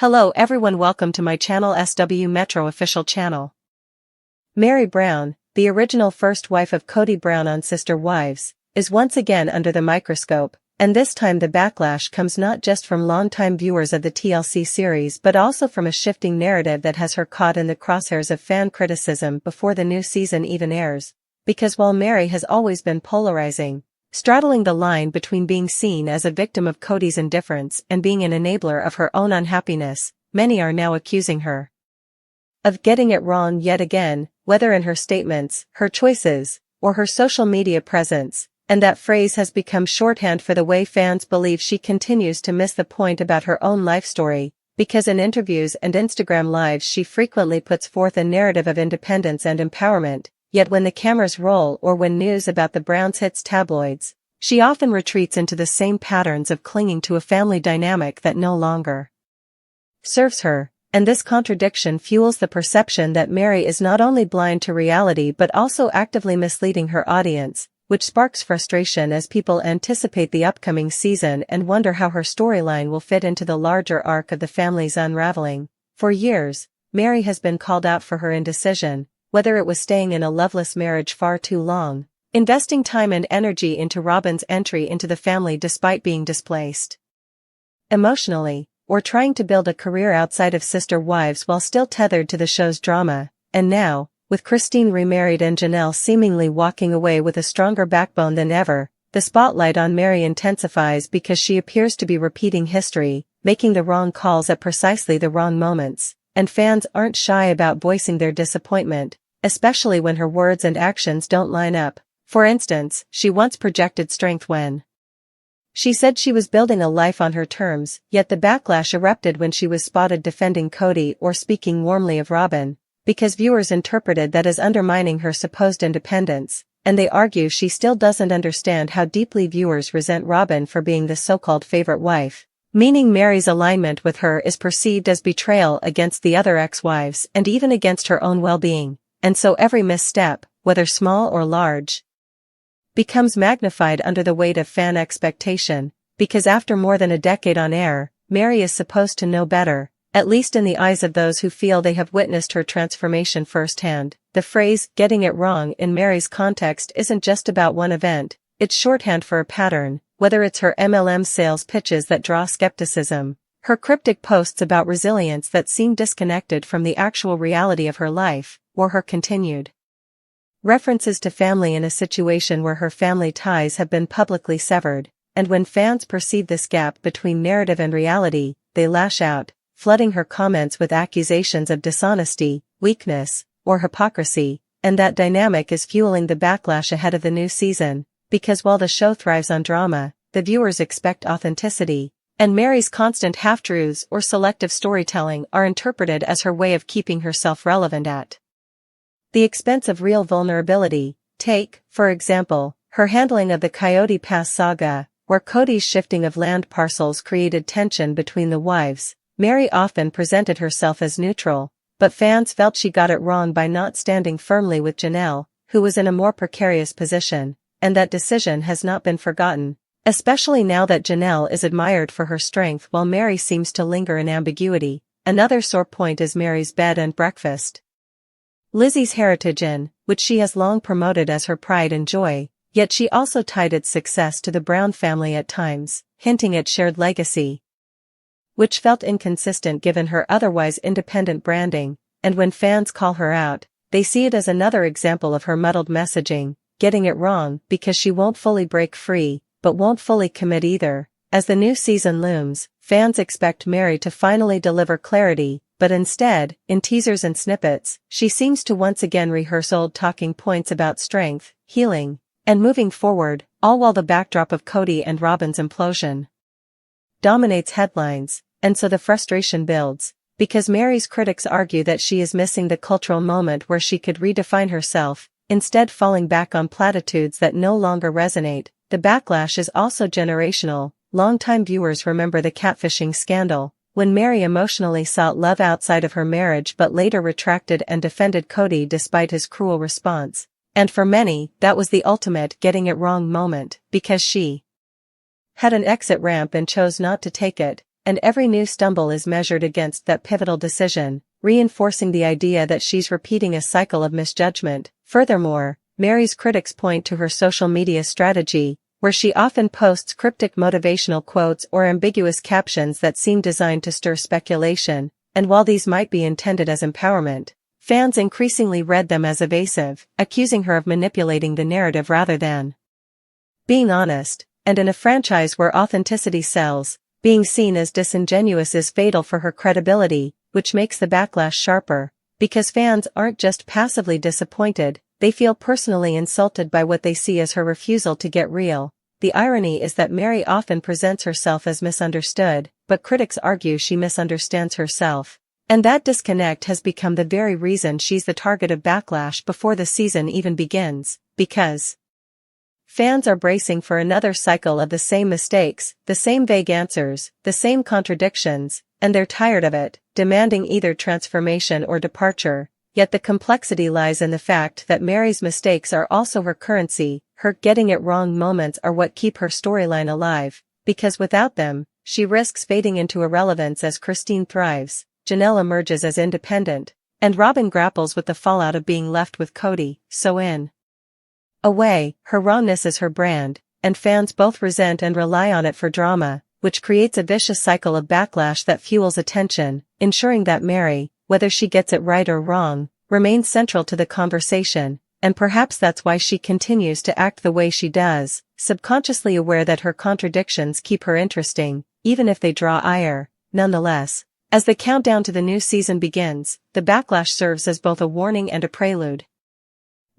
Hello everyone, welcome to my channel SW Metro official channel. Meri Brown, the original first wife of Kody Brown on Sister Wives, is once again under the microscope, and this time the backlash comes not just from longtime viewers of the TLC series but also from a shifting narrative that has her caught in the crosshairs of fan criticism before the new season even airs. Because while Meri has always been polarizing, straddling the line between being seen as a victim of Kody's indifference and being an enabler of her own unhappiness, many are now accusing her of getting it wrong yet again, whether in her statements, her choices, or her social media presence, and that phrase has become shorthand for the way fans believe she continues to miss the point about her own life story, because in interviews and Instagram lives she frequently puts forth a narrative of independence and empowerment. Yet when the cameras roll or when news about the Browns hits tabloids, she often retreats into the same patterns of clinging to a family dynamic that no longer serves her, and this contradiction fuels the perception that Meri is not only blind to reality but also actively misleading her audience, which sparks frustration as people anticipate the upcoming season and wonder how her storyline will fit into the larger arc of the family's unraveling. For years, Meri has been called out for her indecision, whether it was staying in a loveless marriage far too long, investing time and energy into Robyn's entry into the family despite being displaced emotionally, or trying to build a career outside of Sister Wives while still tethered to the show's drama, and now, with Christine remarried and Janelle seemingly walking away with a stronger backbone than ever, the spotlight on Meri intensifies because she appears to be repeating history, making the wrong calls at precisely the wrong moments, and fans aren't shy about voicing their disappointment, especially when her words and actions don't line up. For instance, she once projected strength when she said she was building a life on her terms, yet the backlash erupted when she was spotted defending Kody or speaking warmly of Robyn, because viewers interpreted that as undermining her supposed independence, and they argue she still doesn't understand how deeply viewers resent Robyn for being the so-called favorite wife, meaning Meri's alignment with her is perceived as betrayal against the other ex-wives and even against her own well-being. And so every misstep, whether small or large, becomes magnified under the weight of fan expectation, because after more than a decade on air, Meri is supposed to know better, at least in the eyes of those who feel they have witnessed her transformation firsthand. The phrase, getting it wrong in Meri's context isn't just about one event, it's shorthand for a pattern, whether it's her MLM sales pitches that draw skepticism, her cryptic posts about resilience that seem disconnected from the actual reality of her life, or her continued references to family in a situation where her family ties have been publicly severed, and when fans perceive this gap between narrative and reality, they lash out, flooding her comments with accusations of dishonesty, weakness, or hypocrisy, and that dynamic is fueling the backlash ahead of the new season, because while the show thrives on drama, the viewers expect authenticity, and Meri's constant half-truths or selective storytelling are interpreted as her way of keeping herself relevant at the expense of real vulnerability. Take, for example, her handling of the Coyote Pass saga, where Kody's shifting of land parcels created tension between the wives. Meri often presented herself as neutral, but fans felt she got it wrong by not standing firmly with Janelle, who was in a more precarious position, and that decision has not been forgotten, especially now that Janelle is admired for her strength while Meri seems to linger in ambiguity. Another sore point is Meri's bed and breakfast. Lizzie's heritage in, which she has long promoted as her pride and joy, yet she also tied its success to the Brown family at times, hinting at shared legacy, which felt inconsistent given her otherwise independent branding, and when fans call her out, they see it as another example of her muddled messaging, getting it wrong because she won't fully break free, but won't fully commit either. As the new season looms, fans expect Meri to finally deliver clarity, but instead, in teasers and snippets, she seems to once again rehearse old talking points about strength, healing, and moving forward, all while the backdrop of Kody and Robyn's implosion dominates headlines, and so the frustration builds, because Meri's critics argue that she is missing the cultural moment where she could redefine herself, instead falling back on platitudes that no longer resonate. The backlash is also generational. Longtime viewers remember the catfishing scandal, when Meri emotionally sought love outside of her marriage but later retracted and defended Kody despite his cruel response. And for many, that was the ultimate getting it wrong moment, because she had an exit ramp and chose not to take it, and every new stumble is measured against that pivotal decision, reinforcing the idea that she's repeating a cycle of misjudgment. Furthermore, Meri's critics point to her social media strategy, where she often posts cryptic motivational quotes or ambiguous captions that seem designed to stir speculation, and while these might be intended as empowerment, fans increasingly read them as evasive, accusing her of manipulating the narrative rather than being honest. And in a franchise where authenticity sells, being seen as disingenuous is fatal for her credibility, which makes the backlash sharper, because fans aren't just passively disappointed, they feel personally insulted by what they see as her refusal to get real. The irony is that Meri often presents herself as misunderstood, but critics argue she misunderstands herself. And that disconnect has become the very reason she's the target of backlash before the season even begins, because fans are bracing for another cycle of the same mistakes, the same vague answers, the same contradictions, and they're tired of it, demanding either transformation or departure. Yet the complexity lies in the fact that Meri's mistakes are also her currency. Her getting it wrong moments are what keep her storyline alive, because without them, she risks fading into irrelevance as Christine thrives, Janelle emerges as independent, and Robin grapples with the fallout of being left with Cody. So in a way, her rawness is her brand, and fans both resent and rely on it for drama, which creates a vicious cycle of backlash that fuels attention, ensuring that Meri, whether she gets it right or wrong, remains central to the conversation, and perhaps that's why she continues to act the way she does, subconsciously aware that her contradictions keep her interesting, even if they draw ire. Nonetheless, as the countdown to the new season begins, the backlash serves as both a warning and a prelude.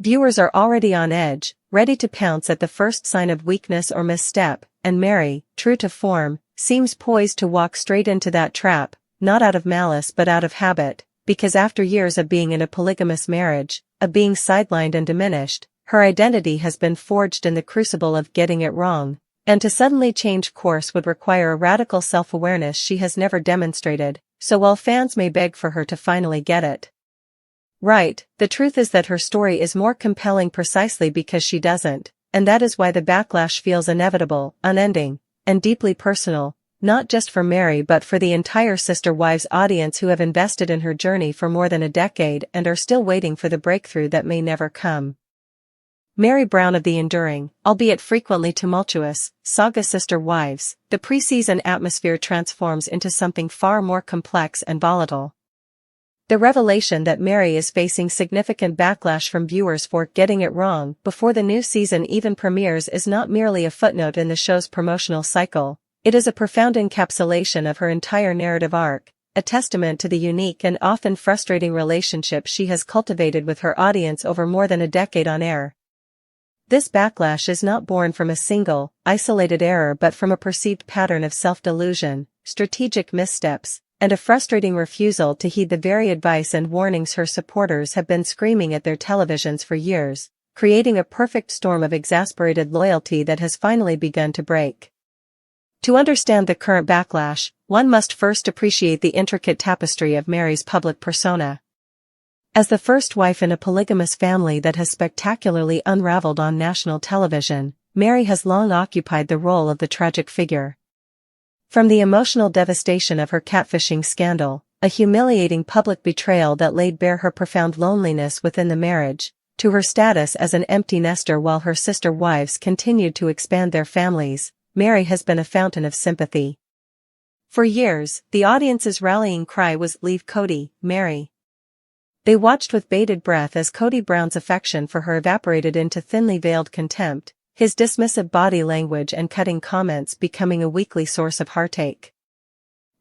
Viewers are already on edge, ready to pounce at the first sign of weakness or misstep, and Meri, true to form, seems poised to walk straight into that trap, not out of malice but out of habit, because after years of being in a polygamous marriage, of being sidelined and diminished, her identity has been forged in the crucible of getting it wrong, and to suddenly change course would require a radical self-awareness she has never demonstrated. So while fans may beg for her to finally get it right, the truth is that her story is more compelling precisely because she doesn't, and that is why the backlash feels inevitable, unending, and deeply personal, not just for Meri but for the entire Sister Wives audience who have invested in her journey for more than a decade and are still waiting for the breakthrough that may never come. Meri Brown of the enduring, albeit frequently tumultuous, saga Sister Wives, the pre-season atmosphere transforms into something far more complex and volatile. The revelation that Meri is facing significant backlash from viewers for getting it wrong before the new season even premieres is not merely a footnote in the show's promotional cycle, it is a profound encapsulation of her entire narrative arc, a testament to the unique and often frustrating relationship she has cultivated with her audience over more than a decade on air. This backlash is not born from a single, isolated error but from a perceived pattern of self-delusion, strategic missteps, and a frustrating refusal to heed the very advice and warnings her supporters have been screaming at their televisions for years, creating a perfect storm of exasperated loyalty that has finally begun to break. To understand the current backlash, one must first appreciate the intricate tapestry of Meri's public persona. As the first wife in a polygamous family that has spectacularly unraveled on national television, Meri has long occupied the role of the tragic figure. From the emotional devastation of her catfishing scandal, a humiliating public betrayal that laid bare her profound loneliness within the marriage, to her status as an empty nester while her sister wives continued to expand their families, Meri has been a fountain of sympathy. For years, the audience's rallying cry was "Leave Cody, Meri." They watched with bated breath as Cody Brown's affection for her evaporated into thinly veiled contempt, his dismissive body language and cutting comments becoming a weekly source of heartache.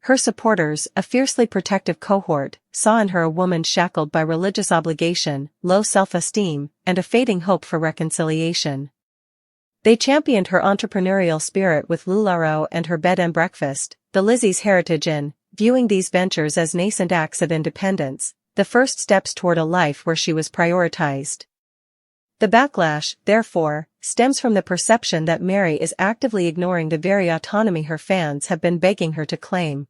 Her supporters, a fiercely protective cohort, saw in her a woman shackled by religious obligation, low self-esteem, and a fading hope for reconciliation. They championed her entrepreneurial spirit with LuLaRoe and her bed and breakfast, the Lizzie's Heritage Inn, viewing these ventures as nascent acts of independence, the first steps toward a life where she was prioritized. The backlash, therefore, stems from the perception that Meri is actively ignoring the very autonomy her fans have been begging her to claim.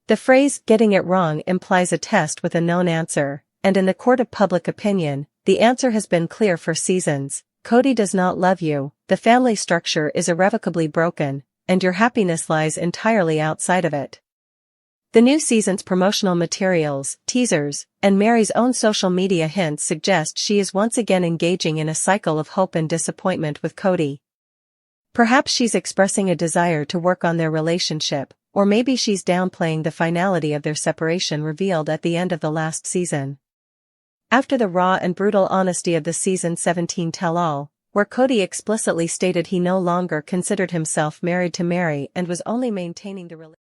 The phrase "getting it wrong" implies a test with a known answer, and in the court of public opinion, the answer has been clear for seasons. Cody does not love you, the family structure is irrevocably broken, and your happiness lies entirely outside of it. The new season's promotional materials, teasers, and Meri's own social media hints suggest she is once again engaging in a cycle of hope and disappointment with Cody. Perhaps she's expressing a desire to work on their relationship, or maybe she's downplaying the finality of their separation revealed at the end of the last season. After the raw and brutal honesty of the season 17 tell-all, where Cody explicitly stated he no longer considered himself married to Meri and was only maintaining the relationship